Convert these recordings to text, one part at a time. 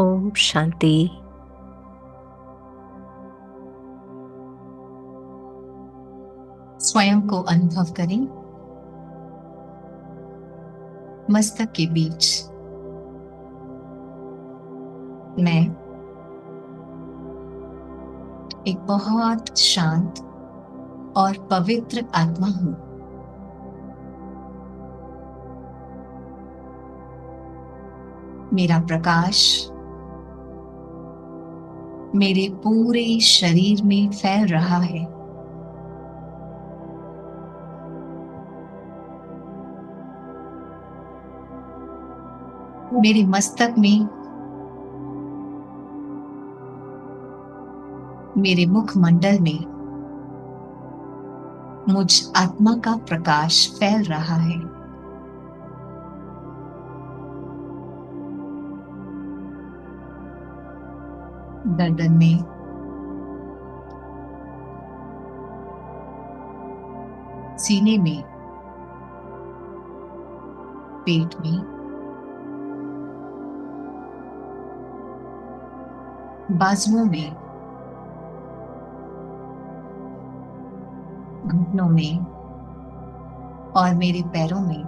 ओम शांति। स्वयं को अनुभव करें। मस्तक के बीच मैं एक बहुत शांत और पवित्र आत्मा हूं। मेरा प्रकाश मेरे पूरे शरीर में फैल रहा है। मेरे मस्तक में, मेरे मुखमंडल में मुझ आत्मा का प्रकाश फैल रहा है। गर्दन में, सीने में, पेट में, बाजुओं में, घुटनों में और मेरे पैरों में,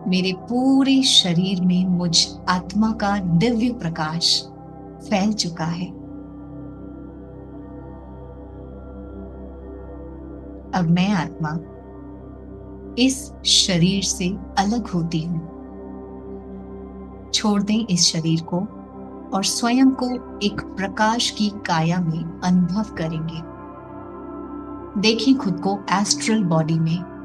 मेरे पूरे शरीर में मुझ आत्मा का दिव्य प्रकाश फैल चुका है। अब मैं आत्मा इस शरीर से अलग होती हूं। छोड़ दें इस शरीर को और स्वयं को एक प्रकाश की काया में अनुभव करेंगे। देखें खुद को एस्ट्रल बॉडी में।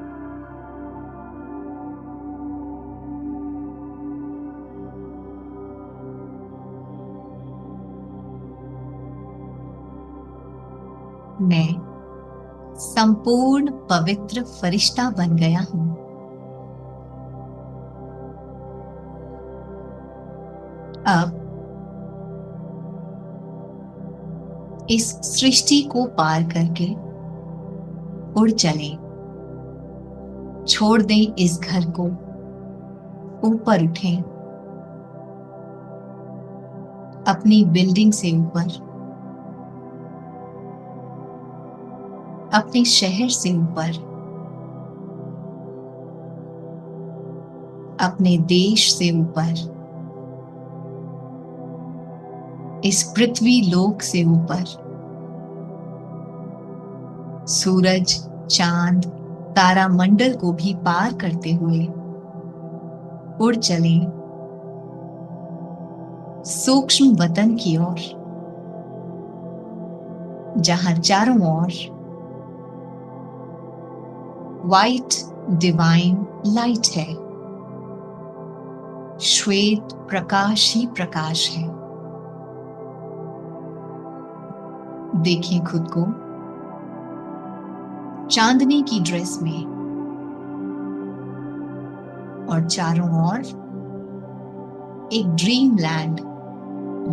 मैं संपूर्ण पवित्र फरिश्ता बन गया हूं। अब इस सृष्टि को पार करके उड़ चलें। छोड़ दें इस घर को, ऊपर उठें। अपनी बिल्डिंग से ऊपर, अपने शहर से ऊपर, अपने देश से ऊपर, इस पृथ्वी लोक से ऊपर, सूरज, चांद, तारामंडल को भी पार करते हुए उड़ चलें सूक्ष्म वतन की ओर, जहां चारों ओर व्हाइट डिवाइन लाइट है। श्वेत प्रकाश ही प्रकाश है। देखें खुद को चांदनी की ड्रेस में और चारों ओर एक ड्रीम लैंड,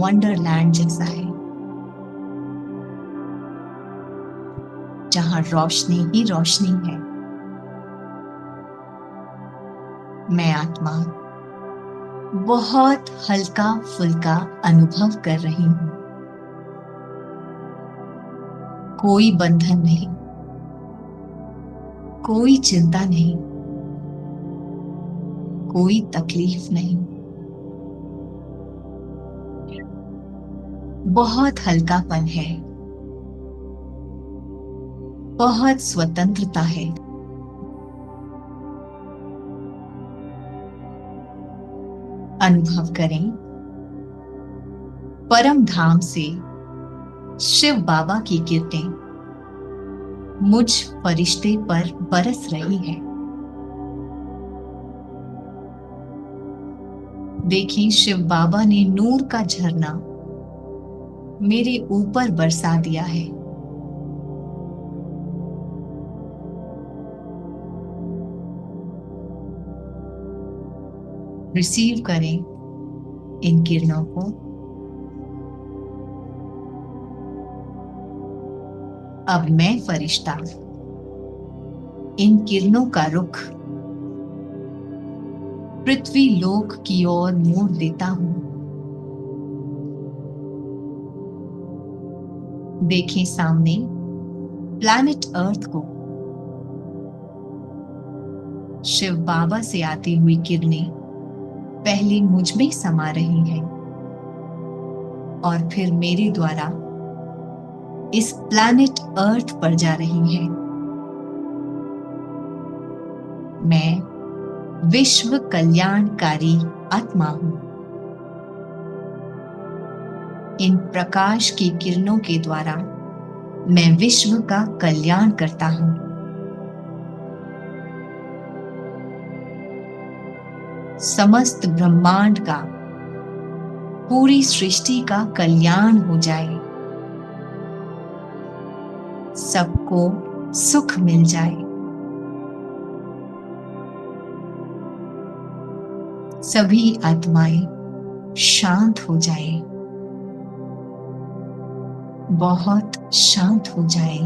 वंडरलैंड जैसा है, जहां रोशनी ही रोशनी है। मैं आत्मा बहुत हल्का फुल्का अनुभव कर रही हूं। कोई बंधन नहीं, कोई चिंता नहीं, कोई तकलीफ नहीं। बहुत हल्कापन है, बहुत स्वतंत्रता है। अनुभव करें परम धाम से शिव बाबा की किरणें मुझ फरिश्ते पर बरस रही है। देखें शिव बाबा ने नूर का झरना मेरे ऊपर बरसा दिया है। रिसीव करें इन किरणों को। अब मैं फरिश्ता इन किरणों का रुख पृथ्वी लोक की ओर मोड़ देता हूं। देखें सामने प्लैनेट अर्थ को शिव बाबा से आती हुई किरणें पहले मुझ में समा रही हैं और फिर मेरे द्वारा इस प्लैनेट अर्थ पर जा रही हैं। मैं विश्व कल्याणकारी आत्मा हूं। इन प्रकाश की किरणों के द्वारा मैं विश्व का कल्याण करता हूं। समस्त ब्रह्मांड का, पूरी सृष्टि का कल्याण हो जाए, सबको सुख मिल जाए, सभी आत्माएं शांत हो जाए, बहुत शांत हो जाए,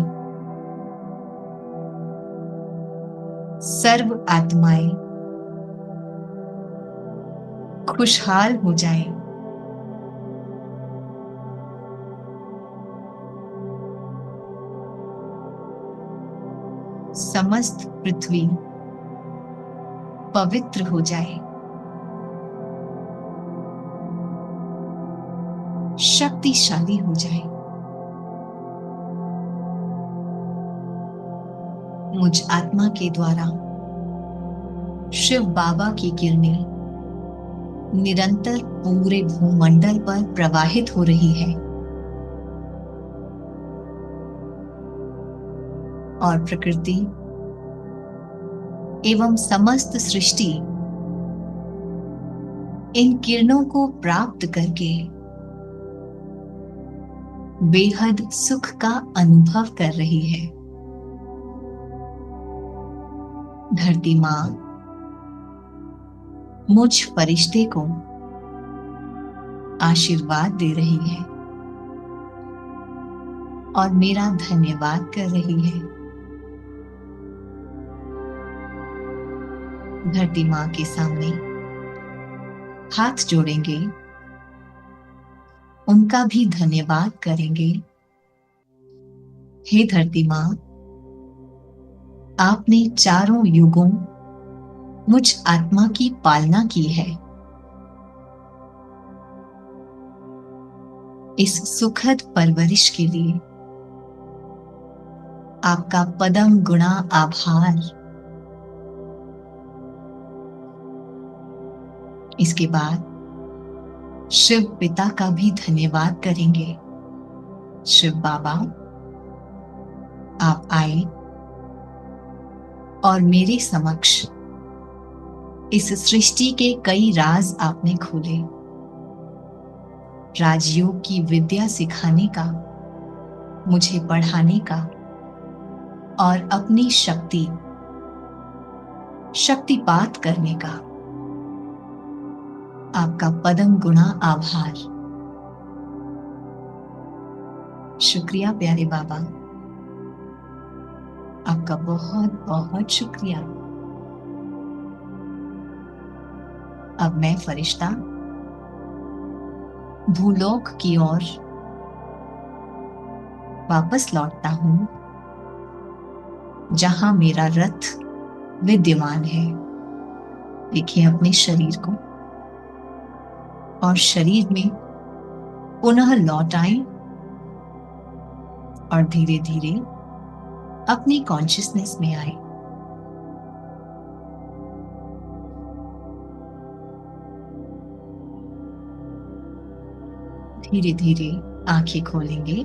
सर्व आत्माएं खुशहाल हो जाए, समस्त पृथ्वी पवित्र हो जाए, शक्तिशाली हो जाए। मुझ आत्मा के द्वारा शिव बाबा की किरणें निरंतर पूरे भूमंडल पर प्रवाहित हो रही है और प्रकृति एवं समस्त सृष्टि इन किरणों को प्राप्त करके बेहद सुख का अनुभव कर रही है। धरती मां मुझ फरिश्ते को आशीर्वाद दे रही है और मेरा धन्यवाद कर रही है। धरती मां के सामने हाथ जोड़ेंगे, उनका भी धन्यवाद करेंगे। हे धरती मां, आपने चारों युगों मुझ आत्मा की पालना की है। इस सुखद परवरिश के लिए आपका पदम गुणा आभार। इसके बाद शिव पिता का भी धन्यवाद करेंगे। शिव बाबा, आप आए और मेरे समक्ष इस सृष्टि के कई राज आपने खोले। राजयोग की विद्या सिखाने का, मुझे पढ़ाने का और अपनी शक्तिपात करने का आपका पदम गुणा आभार। शुक्रिया प्यारे बाबा, आपका बहुत बहुत शुक्रिया। अब मैं फरिश्ता भूलोक की ओर वापस लौटता हूं, जहां मेरा रथ विद्यमान है। देखिए अपने शरीर को और शरीर में पुनः लौट आए और धीरे धीरे अपनी कॉन्शियसनेस में आए। धीरे धीरे आंखें खोलेंगे